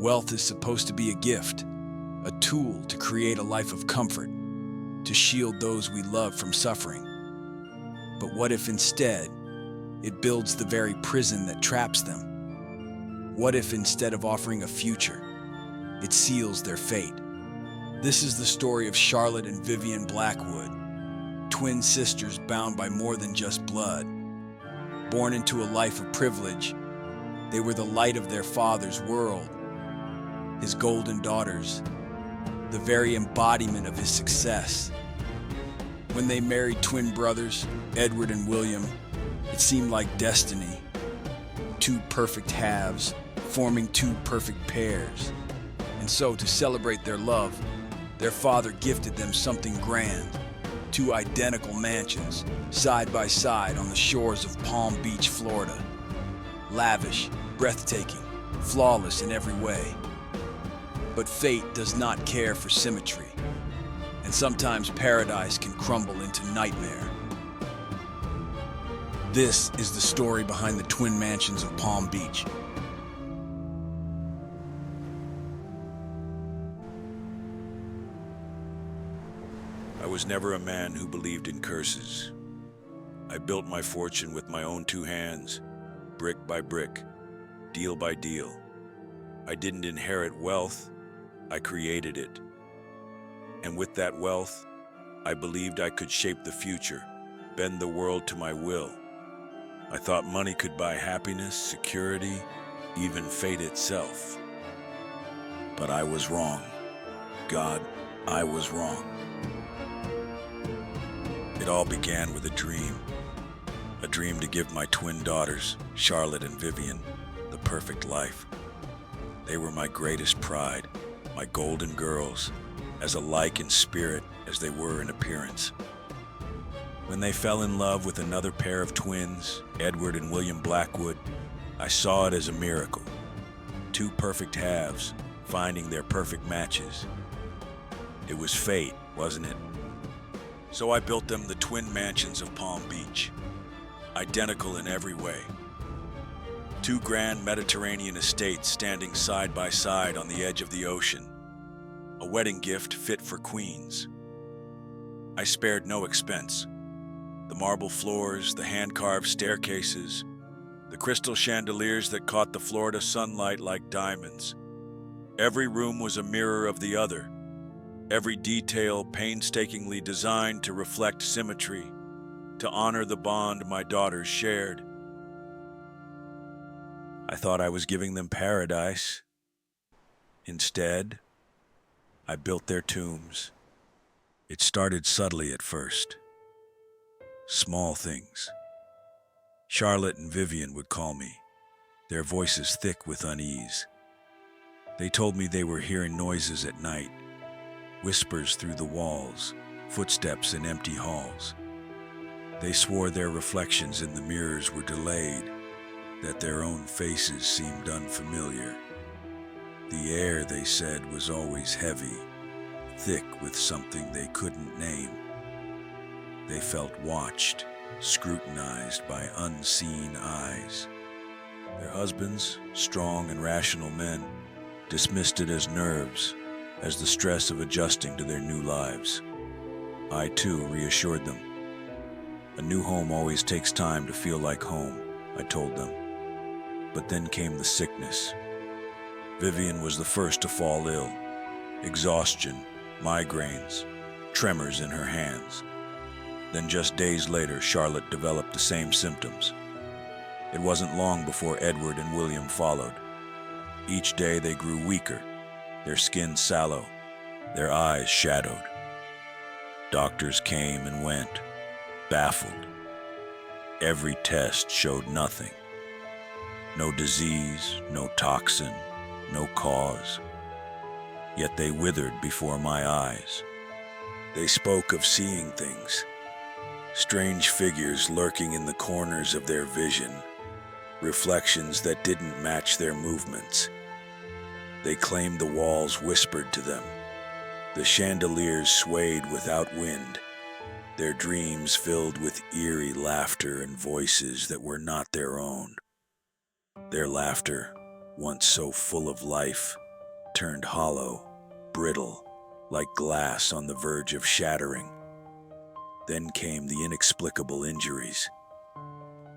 Wealth is supposed to be a gift, a tool to create a life of comfort, to shield those we love from suffering. But what if instead, it builds the very prison that traps them? What if instead of offering a future, it seals their fate? This is the story of Charlotte and Vivian Blackwood, twin sisters bound by more than just blood. Born into a life of privilege, they were the light of their father's world, his golden daughters, the very embodiment of his success. When they married twin brothers, Edward and William, it seemed like destiny. Two perfect halves, forming two perfect pairs. And so, to celebrate their love, their father gifted them something grand. Two identical mansions, side by side on the shores of Palm Beach, Florida. Lavish, breathtaking, flawless in every way. But fate does not care for symmetry, and sometimes paradise can crumble into nightmare. This is the story behind the twin mansions of Palm Beach. I was never a man who believed in curses. I built my fortune with my own two hands, brick by brick, deal by deal. I didn't inherit wealth, I created it. And with that wealth, I believed I could shape the future, bend the world to my will. I thought money could buy happiness, security, even fate itself. But I was wrong. God, I was wrong. It all began with a dream to give my twin daughters, Charlotte and Vivian, the perfect life. They were my greatest pride, my golden girls, as alike in spirit as they were in appearance. When they fell in love with another pair of twins, Edward and William Blackwood, I saw it as a miracle. Two perfect halves, finding their perfect matches. It was fate, wasn't it? So I built them the twin mansions of Palm Beach, identical in every way. Two grand Mediterranean estates standing side by side on the edge of the ocean. A wedding gift fit for queens. I spared no expense. The marble floors, the hand-carved staircases, the crystal chandeliers that caught the Florida sunlight like diamonds. Every room was a mirror of the other. Every detail painstakingly designed to reflect symmetry, to honor the bond my daughters shared. I thought I was giving them paradise. Instead, I built their tombs. It started subtly at first. Small things. Charlotte and Vivian would call me, their voices thick with unease. They told me they were hearing noises at night, whispers through the walls, footsteps in empty halls. They swore their reflections in the mirrors were delayed, that their own faces seemed unfamiliar. The air, they said, was always heavy, thick with something they couldn't name. They felt watched, scrutinized by unseen eyes. Their husbands, strong and rational men, dismissed it as nerves, as the stress of adjusting to their new lives. I, too, reassured them. A new home always takes time to feel like home, I told them. But then came the sickness. Vivian was the first to fall ill. Exhaustion, migraines, tremors in her hands. Then just days later, Charlotte developed the same symptoms. It wasn't long before Edward and William followed. Each day they grew weaker, their skin sallow, their eyes shadowed. Doctors came and went, baffled. Every test showed nothing. No disease, no toxin, no cause. Yet they withered before my eyes. They spoke of seeing things, strange figures lurking in the corners of their vision, reflections that didn't match their movements. They claimed the walls whispered to them. The chandeliers swayed without wind, their dreams filled with eerie laughter and voices that were not their own. Their laughter, once so full of life, turned hollow, brittle, like glass on the verge of shattering. Then came the inexplicable injuries.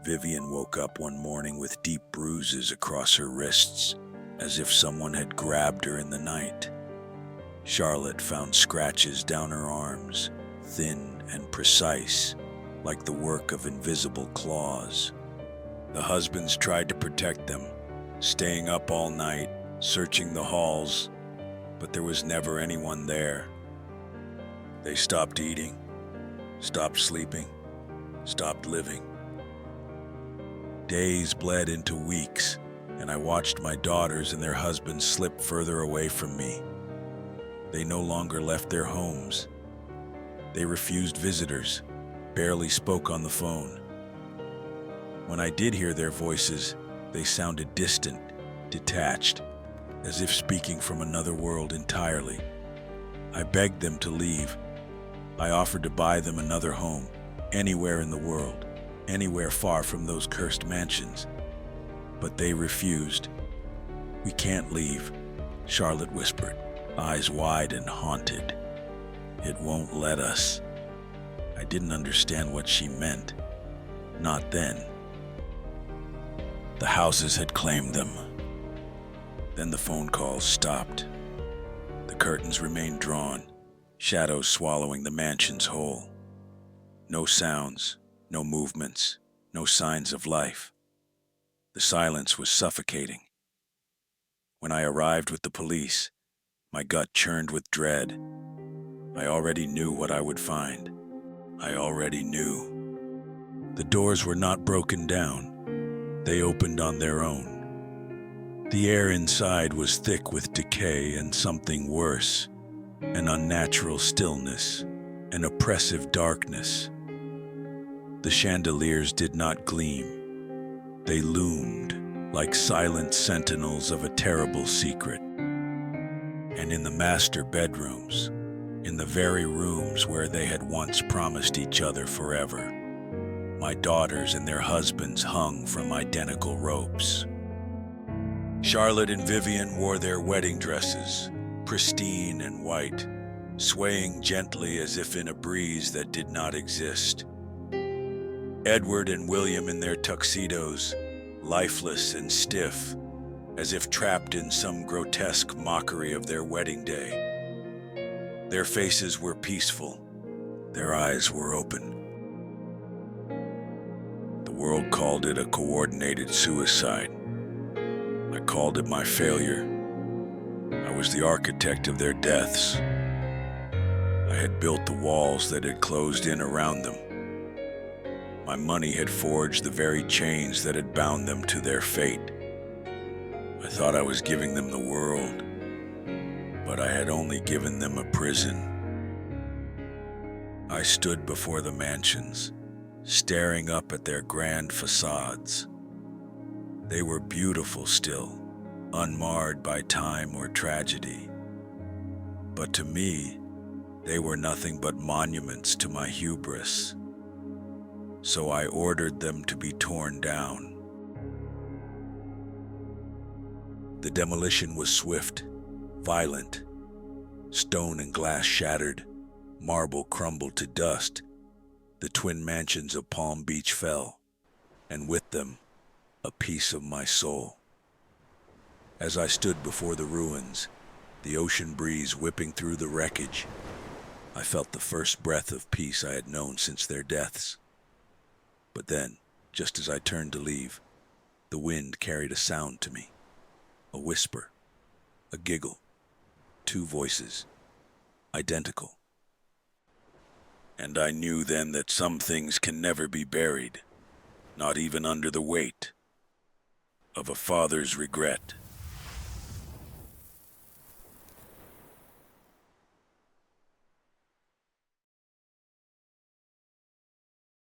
Vivian woke up one morning with deep bruises across her wrists, as if someone had grabbed her in the night. Charlotte found scratches down her arms, thin and precise, like the work of invisible claws. The husbands tried to protect them, staying up all night, searching the halls, but there was never anyone there. They stopped eating, stopped sleeping, stopped living. Days bled into weeks, and I watched my daughters and their husbands slip further away from me. They no longer left their homes. They refused visitors, barely spoke on the phone. When I did hear their voices, they sounded distant, detached, as if speaking from another world entirely. I begged them to leave. I offered to buy them another home, anywhere in the world, anywhere far from those cursed mansions. But they refused. "We can't leave," Charlotte whispered, eyes wide and haunted. "It won't let us." I didn't understand what she meant. Not then. The houses had claimed them. Then the phone calls stopped. The curtains remained drawn, shadows swallowing the mansions whole. No sounds, no movements, no signs of life. The silence was suffocating. When I arrived with the police, my gut churned with dread. I already knew what I would find. I already knew. The doors were not broken down. They opened on their own. The air inside was thick with decay and something worse, an unnatural stillness, an oppressive darkness. The chandeliers did not gleam. They loomed like silent sentinels of a terrible secret. And in the master bedrooms, in the very rooms where they had once promised each other forever, my daughters and their husbands hung from identical ropes. Charlotte and Vivian wore their wedding dresses, pristine and white, swaying gently as if in a breeze that did not exist. Edward and William in their tuxedos, lifeless and stiff, as if trapped in some grotesque mockery of their wedding day. Their faces were peaceful. Their eyes were open. The world called it a coordinated suicide. I called it my failure. I was the architect of their deaths. I had built the walls that had closed in around them. My money had forged the very chains that had bound them to their fate. I thought I was giving them the world, but I had only given them a prison. I stood before the mansions, staring up at their grand facades. They were beautiful still, unmarred by time or tragedy. But to me, they were nothing but monuments to my hubris. So I ordered them to be torn down. The demolition was swift, violent. Stone and glass shattered, marble crumbled to dust. The twin mansions of Palm Beach fell, and with them, a piece of my soul. As I stood before the ruins, the ocean breeze whipping through the wreckage, I felt the first breath of peace I had known since their deaths. But then, just as I turned to leave, the wind carried a sound to me. A whisper, a giggle, two voices, identical. And I knew then that some things can never be buried, not even under the weight of a father's regret.